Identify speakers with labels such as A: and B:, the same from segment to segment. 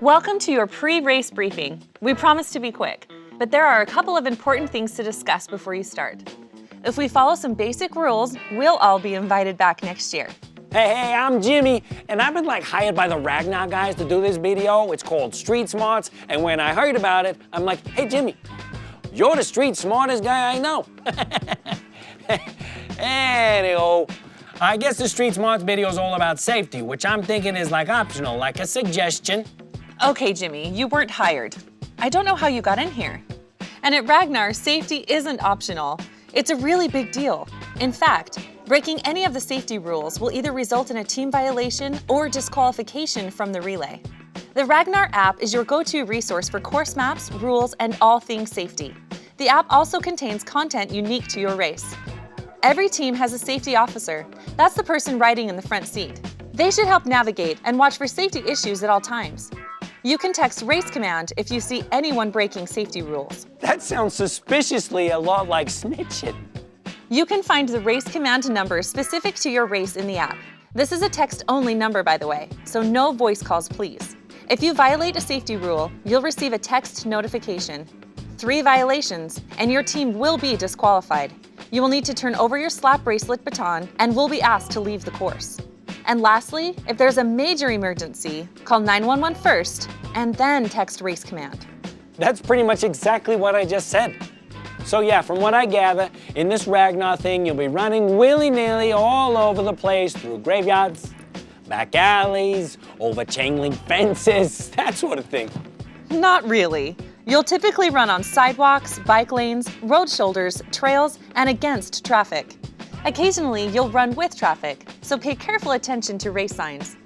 A: Welcome to your pre-race briefing. We promise to be quick, but there are a couple of important things to discuss before you start. If we follow some basic rules, we'll all be invited back next year.
B: Hey, I'm Jimmy, and I've been hired by the Ragnar guys to do this video. It's called Street Smarts, and when I heard about it, I'm like, hey Jimmy, you're the street smartest guy I know. Anyhow, I guess the Street Smarts video is all about safety, which I'm thinking is optional, like a suggestion.
A: Okay, Jimmy, you weren't hired. I don't know how you got in here. And at Ragnar, safety isn't optional. It's a really big deal. In fact, breaking any of the safety rules will either result in a team violation or disqualification from the relay. The Ragnar app is your go-to resource for course maps, rules, and all things safety. The app also contains content unique to your race. Every team has a safety officer. That's the person riding in the front seat. They should help navigate and watch for safety issues at all times. You can text Race Command if you see anyone breaking safety rules.
B: That sounds suspiciously a lot like snitching.
A: You can find the Race Command number specific to your race in the app. This is a text-only number, by the way, so no voice calls, please. If you violate a safety rule, you'll receive a text notification. 3 violations, and your team will be disqualified. You will need to turn over your slap bracelet baton and will be asked to leave the course. And lastly, if there's a major emergency, call 911 first and then text Race Command.
B: That's pretty much exactly what I just said. So yeah, from what I gather, in this Ragnar thing, you'll be running willy-nilly all over the place through graveyards, back alleys, over chain link fences, that sort of thing.
A: Not really. You'll typically run on sidewalks, bike lanes, road shoulders, trails, and against traffic. Occasionally, you'll run with traffic, so pay careful attention to race signs.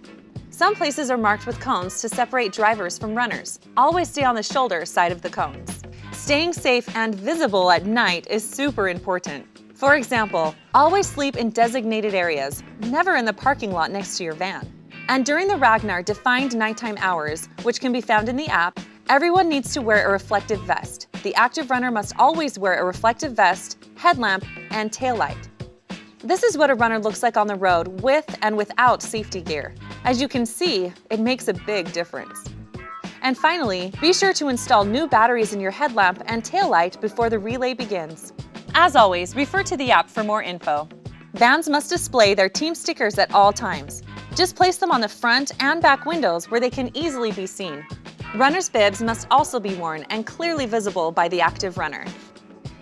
A: Some places are marked with cones to separate drivers from runners. Always stay on the shoulder side of the cones. Staying safe and visible at night is super important. For example, always sleep in designated areas, never in the parking lot next to your van. And during the Ragnar defined nighttime hours, which can be found in the app, everyone needs to wear a reflective vest. The active runner must always wear a reflective vest, headlamp, and taillight. This is what a runner looks like on the road with and without safety gear. As you can see, it makes a big difference. And finally, be sure to install new batteries in your headlamp and taillight before the relay begins. As always, refer to the app for more info. Vans must display their team stickers at all times. Just place them on the front and back windows where they can easily be seen. Runners' bibs must also be worn and clearly visible by the active runner.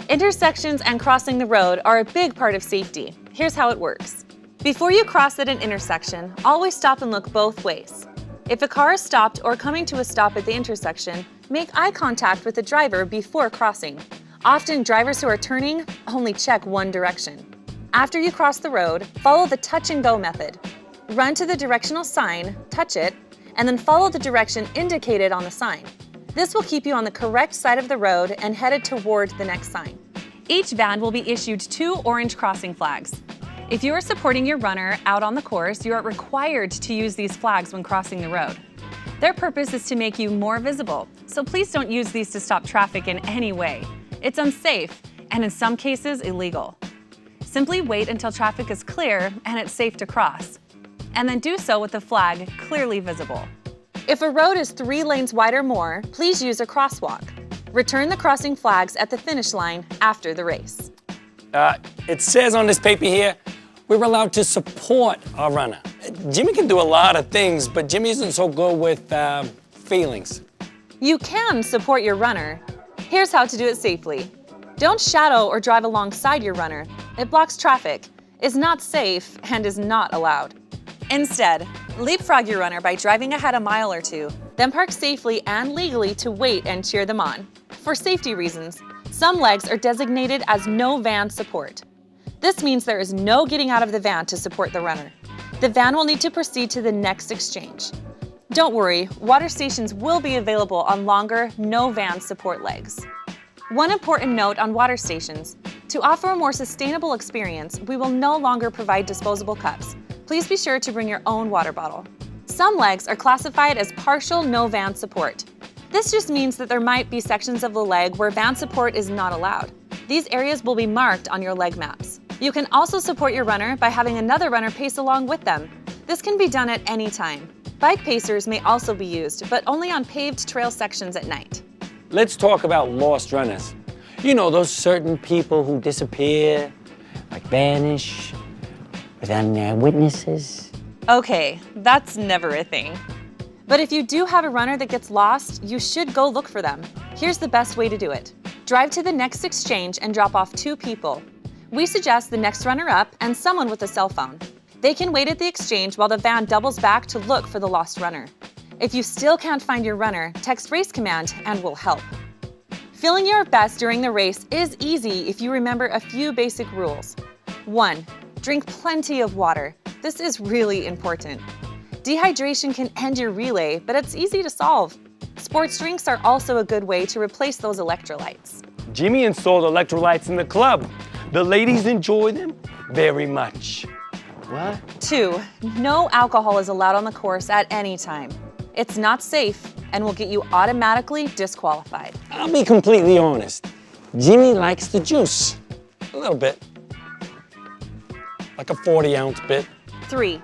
A: Intersections and crossing the road are a big part of safety. Here's how it works. Before you cross at an intersection, always stop and look both ways. If a car is stopped or coming to a stop at the intersection, make eye contact with the driver before crossing. Often, drivers who are turning only check one direction. After you cross the road, follow the touch and go method. Run to the directional sign, touch it, and then follow the direction indicated on the sign. This will keep you on the correct side of the road and headed toward the next sign. Each van will be issued 2 orange crossing flags. If you are supporting your runner out on the course, you are required to use these flags when crossing the road. Their purpose is to make you more visible, so please don't use these to stop traffic in any way. It's unsafe, and in some cases, illegal. Simply wait until traffic is clear and it's safe to cross, and then do so with the flag clearly visible. If a road is 3 lanes wide or more, please use a crosswalk. Return the crossing flags at the finish line after the race.
B: It says on this paper here, we're allowed to support our runner. Jimmy can do a lot of things, but Jimmy isn't so good with feelings.
A: You can support your runner. Here's how to do it safely. Don't shadow or drive alongside your runner. It blocks traffic, is not safe, and is not allowed. Instead, leapfrog your runner by driving ahead a mile or 2, then park safely and legally to wait and cheer them on. For safety reasons, some legs are designated as no van support. This means there is no getting out of the van to support the runner. The van will need to proceed to the next exchange. Don't worry, water stations will be available on longer, no van support legs. One important note on water stations: to offer a more sustainable experience, we will no longer provide disposable cups. Please be sure to bring your own water bottle. Some legs are classified as partial no van support. This just means that there might be sections of the leg where van support is not allowed. These areas will be marked on your leg maps. You can also support your runner by having another runner pace along with them. This can be done at any time. Bike pacers may also be used, but only on paved trail sections at night.
B: Let's talk about lost runners. You know, those certain people who disappear, like vanish, without any witnesses.
A: Okay, that's never a thing. But if you do have a runner that gets lost, you should go look for them. Here's the best way to do it. Drive to the next exchange and drop off 2 people. We suggest the next runner up and someone with a cell phone. They can wait at the exchange while the van doubles back to look for the lost runner. If you still can't find your runner, text Race Command and we'll help. Feeling your best during the race is easy if you remember a few basic rules. 1. Drink plenty of water. This is really important. Dehydration can end your relay, but it's easy to solve. Sports drinks are also a good way to replace those electrolytes.
B: Jimmy installed electrolytes in the club. The ladies enjoy them very much. What?
A: 2. No alcohol is allowed on the course at any time. It's not safe and will get you automatically disqualified.
B: I'll be completely honest. Jimmy likes the juice. A little bit. Like a 40-ounce bit.
A: 3.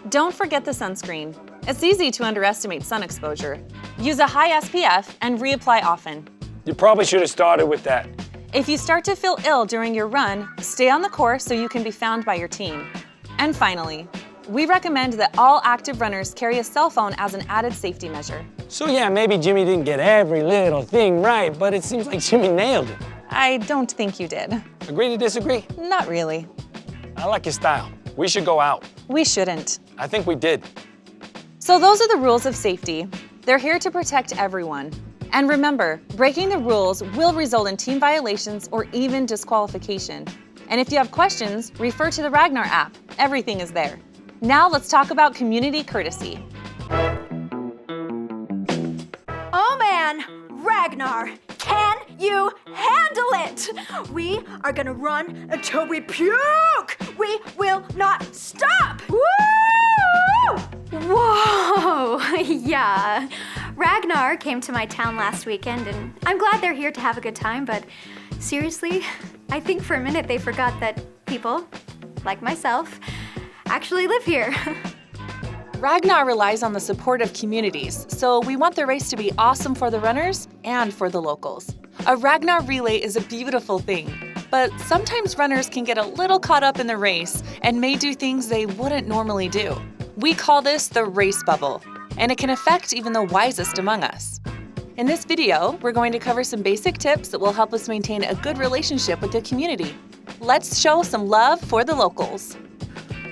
A: Don't forget the sunscreen. It's easy to underestimate sun exposure. Use a high SPF and reapply often.
B: You probably should have started with that.
A: If you start to feel ill during your run, stay on the course so you can be found by your team. And finally, we recommend that all active runners carry a cell phone as an added safety measure.
B: So yeah, maybe Jimmy didn't get every little thing right, but it seems like Jimmy nailed it.
A: I don't think you did.
B: Agree to disagree?
A: Not really.
B: I like your style. We should go out.
A: We shouldn't.
B: I think we did.
A: So those are the rules of safety. They're here to protect everyone. And remember, breaking the rules will result in team violations or even disqualification. And if you have questions, refer to the Ragnar app. Everything is there. Now let's talk about community courtesy.
C: Oh man, Ragnar, can you handle it? We are gonna run until we puke. We will not stop. Woo!
D: Whoa! Yeah. Ragnar came to my town last weekend, and I'm glad they're here to have a good time, but seriously, I think for a minute they forgot that people, like myself, actually live here.
A: Ragnar relies on the support of communities, so we want the race to be awesome for the runners and for the locals. A Ragnar relay is a beautiful thing, but sometimes runners can get a little caught up in the race and may do things they wouldn't normally do. We call this the race bubble, and it can affect even the wisest among us. In this video, we're going to cover some basic tips that will help us maintain a good relationship with the community. Let's show some love for the locals.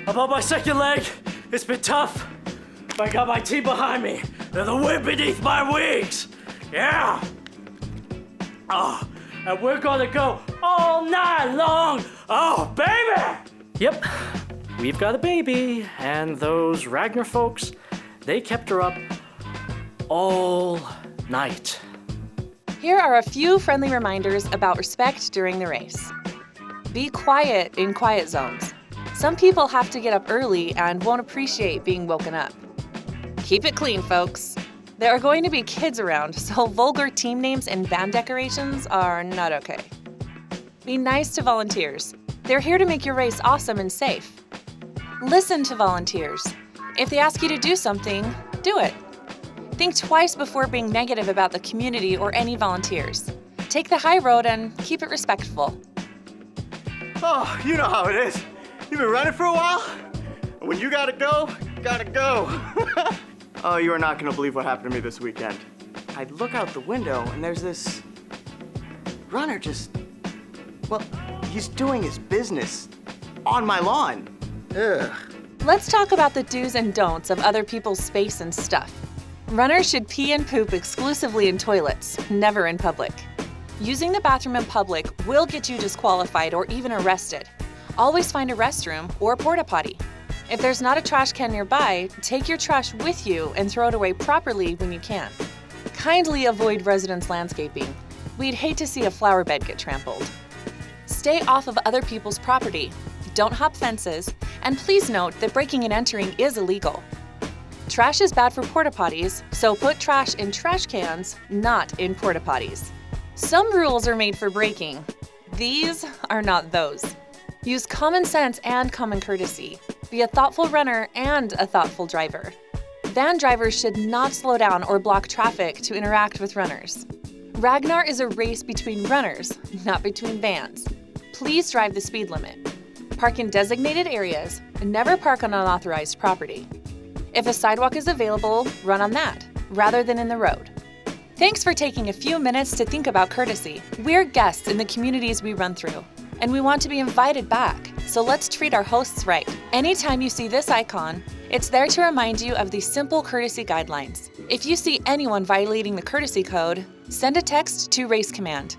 E: I'm on my second leg. It's been tough. I got my team behind me. They're the wind beneath my wings. Yeah. Oh, and we're gonna go all night long. Oh, baby. Yep. We've got a baby, and those Ragnar folks, they kept her up all night.
A: Here are a few friendly reminders about respect during the race. Be quiet in quiet zones. Some people have to get up early and won't appreciate being woken up. Keep it clean, folks. There are going to be kids around, so vulgar team names and band decorations are not okay. Be nice to volunteers. They're here to make your race awesome and safe. Listen to volunteers. If they ask you to do something, do it. Think twice before being negative about the community or any volunteers. Take the high road and keep it respectful.
F: Oh, you know how it is. You've been running for a while, and when you gotta go, you gotta go. Oh, you are not gonna believe what happened to me this weekend. I look out the window, and there's this runner well, he's doing his business on my lawn. Ugh.
A: Let's talk about the do's and don'ts of other people's space and stuff. Runners should pee and poop exclusively in toilets, never in public. Using the bathroom in public will get you disqualified or even arrested. Always find a restroom or porta potty. If there's not a trash can nearby, take your trash with you and throw it away properly when you can. Kindly avoid residence landscaping. We'd hate to see a flower bed get trampled. Stay off of other people's property. Don't hop fences, and please note that breaking and entering is illegal. Trash is bad for porta potties, so put trash in trash cans, not in porta potties. Some rules are made for breaking. These are not those. Use common sense and common courtesy. Be a thoughtful runner and a thoughtful driver. Van drivers should not slow down or block traffic to interact with runners. Ragnar is a race between runners, not between vans. Please drive the speed limit. Park in designated areas and never park on unauthorized property. If a sidewalk is available, run on that, rather than in the road. Thanks for taking a few minutes to think about courtesy. We're guests in the communities we run through, and we want to be invited back, so let's treat our hosts right. Anytime you see this icon, it's there to remind you of these simple courtesy guidelines. If you see anyone violating the courtesy code, send a text to Race Command.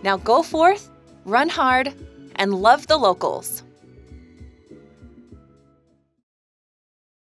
A: Now go forth, run hard, and love the locals.